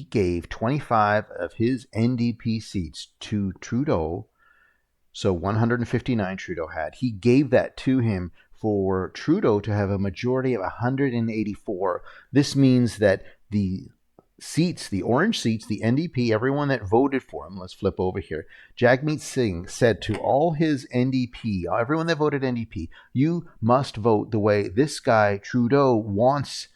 he gave 25 of his NDP seats to Trudeau. So 159 Trudeau had. He gave that to him for Trudeau to have a majority of 184. This means that the seats, the orange seats, the NDP, everyone that voted for him, let's flip over here. Jagmeet Singh said to all his NDP, everyone that voted NDP, you must vote the way this guy, Trudeau, wants.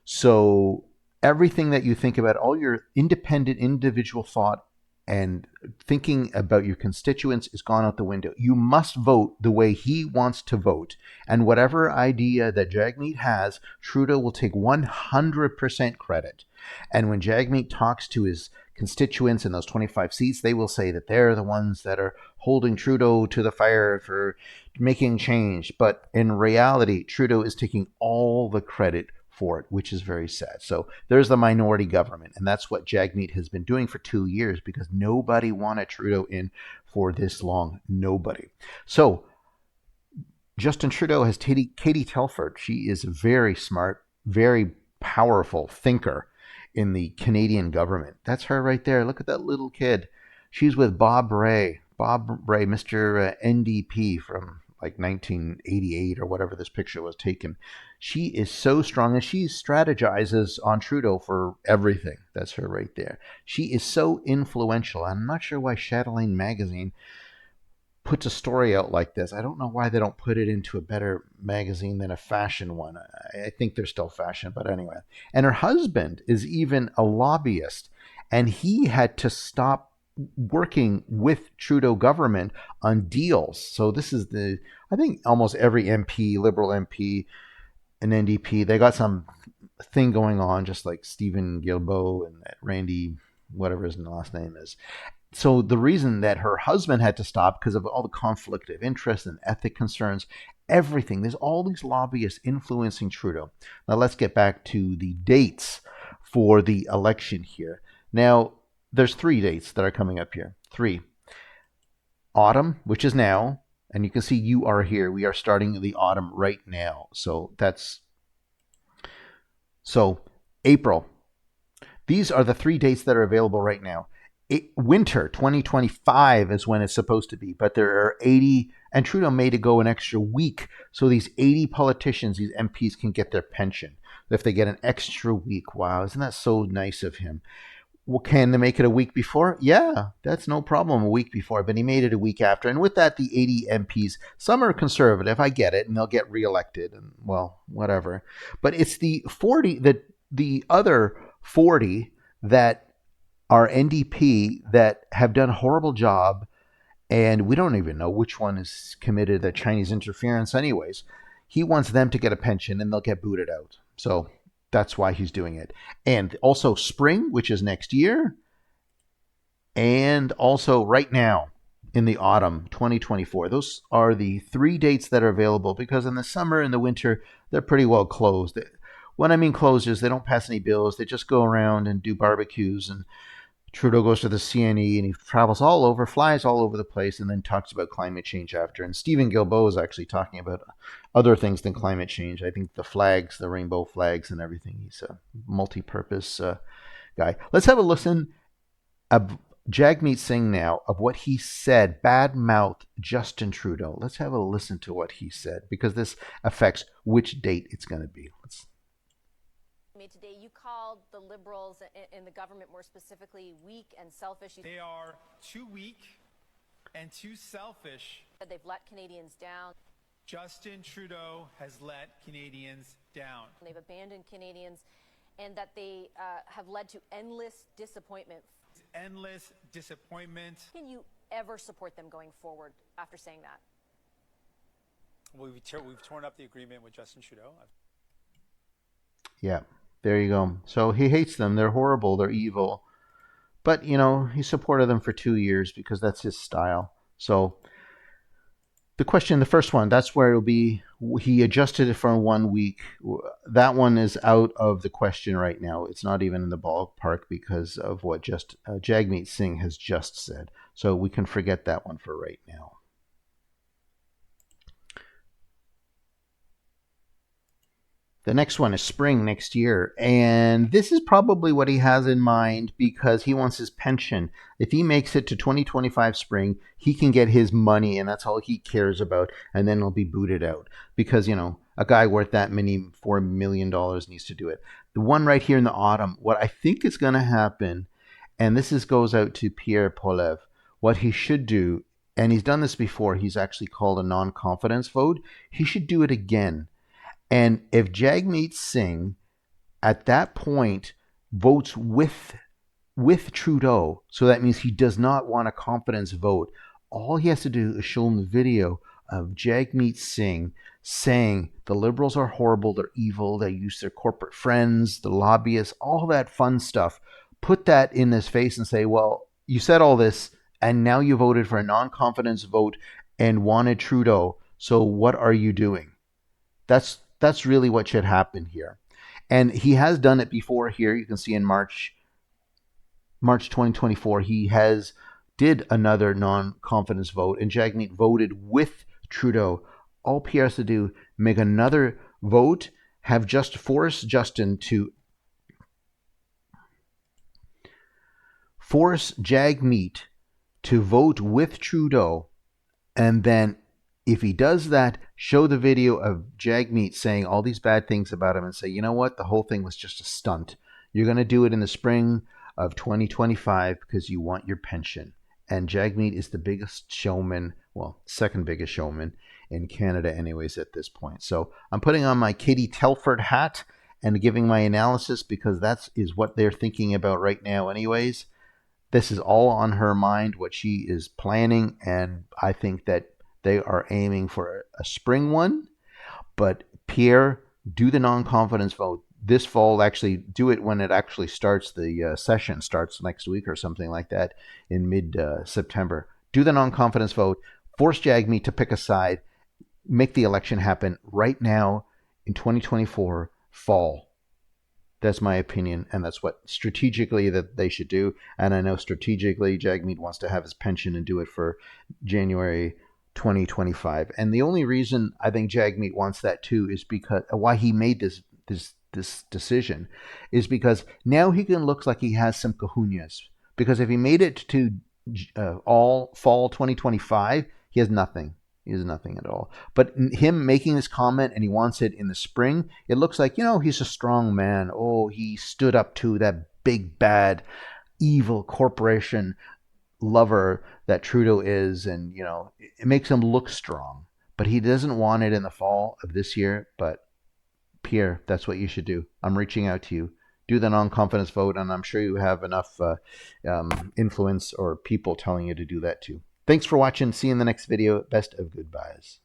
So everything that you think about, all your independent individual thought and thinking about your constituents is gone out the window. You must vote the way he wants to vote. And whatever idea that Jagmeet has, Trudeau will take 100% credit. And when Jagmeet talks to his constituents in those 25 seats, they will say that they're the ones that are holding Trudeau to the fire for making change. But in reality, Trudeau is taking all the credit for it, which is very sad. So there's the minority government, and that's what Jagmeet has been doing for 2 years because nobody wanted Trudeau in for this long. Nobody. So Justin Trudeau has Katie Telford. She is a very smart, very powerful thinker in the Canadian government. That's her right there. Look at that little kid. She's with Bob Rae. Bob Rae, Mr. NDP from like 1988 or whatever this picture was taken. She is so strong, and she strategizes on Trudeau for everything. That's her right there. She is so influential. I'm not sure why Chatelaine magazine puts a story out like this. I don't know why they don't put it into a better magazine than a fashion one. I think they're still fashion, but anyway. And her husband is even a lobbyist, and he had to stop working with Trudeau government on deals. So this is I think almost every MP, Liberal MP, and NDP, they got some thing going on, just like Stephen Guilbeault and Randy, whatever his last name is. So the reason that her husband had to stop because of all the conflict of interest and ethic concerns, everything, there's all these lobbyists influencing Trudeau. Now let's get back to the dates for the election here. Now, there's 3 dates that are coming up here. 3. Autumn, which is now, and you can see you are here. We are starting the autumn right now. So April. These are the 3 dates that are available right now. Winter 2025 is when it's supposed to be, but there are 80, and Trudeau made it go an extra week so these 80 politicians, these MPs, can get their pension. If they get an extra week, wow, isn't that so nice of him? Well, can they make it a week before? Yeah, that's no problem, a week before, but he made it a week after. And with that, the 80 MPs, some are conservative, I get it, and they'll get reelected, and well, whatever. But it's the 40, the other 40 that are NDP that have done a horrible job, and we don't even know which one is committed to Chinese interference anyways. He wants them to get a pension, and they'll get booted out. So that's why he's doing it. And also spring, which is next year, and also right now in the autumn 2024. Those are the 3 dates that are available because in the summer and the winter, they're pretty well closed. When I mean closed is they don't pass any bills. They just go around and do barbecues, and Trudeau goes to the CNE and he travels all over, flies all over the place, and then talks about climate change after. And Stephen Guilbeault is actually talking about other things than climate change. I think the flags, the rainbow flags and everything. He's a multi-purpose guy. Let's have a listen of Jagmeet Singh now of what he said, bad-mouthed Justin Trudeau. Let's have a listen to what he said because this affects which date it's going to be. Today, you called the Liberals in the government more specifically weak and selfish. They are too weak and too selfish. They've let Canadians down. Justin Trudeau has let Canadians down. They've abandoned Canadians, and that they have led to endless disappointment. Endless disappointment. Can you ever support them going forward after saying that? Well, we've torn up the agreement with Justin Trudeau. Yeah. There you go. So he hates them. They're horrible. They're evil. But, you know, he supported them for 2 years because that's his style. So the question, the first one, that's where it'll be. He adjusted it for 1 week. That one is out of the question right now. It's not even in the ballpark because of what Jagmeet Singh has just said. So we can forget that one for right now. The next one is spring next year. And this is probably what he has in mind because he wants his pension. If he makes it to 2025 spring, he can get his money and that's all he cares about. And then he'll be booted out because, a guy worth that many $4 million needs to do it. The one right here in the autumn, what I think is going to happen, and goes out to Pierre Poilievre, what he should do, and he's done this before, he's actually called a non-confidence vote. He should do it again. And if Jagmeet Singh at that point votes with Trudeau, so that means he does not want a confidence vote, all he has to do is show him the video of Jagmeet Singh saying the Liberals are horrible, they're evil, they use their corporate friends, the lobbyists, all that fun stuff. Put that in his face and say, well, you said all this, and now you voted for a non-confidence vote and wanted Trudeau, so what are you doing? That's really what should happen here. And he has done it before here. You can see in March 2024, he did another non-confidence vote, and Jagmeet voted with Trudeau. All Pierre has to do, make another vote, force Jagmeet to vote with Trudeau, and then if he does that, show the video of Jagmeet saying all these bad things about him and say, you know what, the whole thing was just a stunt. You're going to do it in the spring of 2025 because you want your pension. And Jagmeet is the biggest showman, well, second biggest showman in Canada anyways at this point. So I'm putting on my Katie Telford hat and giving my analysis because that is what they're thinking about right now anyways. This is all on her mind, what she is planning, and I think that they are aiming for a spring one. But Pierre, do the non-confidence vote this fall. Actually, do it when it actually starts. The session starts next week or something like that in mid-September. Do the non-confidence vote. Force Jagmeet to pick a side. Make the election happen right now in 2024 fall. That's my opinion, and that's what strategically that they should do. And I know strategically Jagmeet wants to have his pension and do it for January 2025. And the only reason I think Jagmeet wants that too is because why he made this decision is because now he can look like he has some kahunas. Because if he made it to all fall 2025, he has nothing. He has nothing at all. But him making this comment and he wants it in the spring, it looks like, he's a strong man. Oh, he stood up to that big, bad, evil corporation lover that Trudeau is. And, it makes him look strong. But he doesn't want it in the fall of this year. But Pierre, that's what you should do. I'm reaching out to you. Do the non-confidence vote. And I'm sure you have enough influence or people telling you to do that too. Thanks for watching. See you in the next video. Best of goodbyes.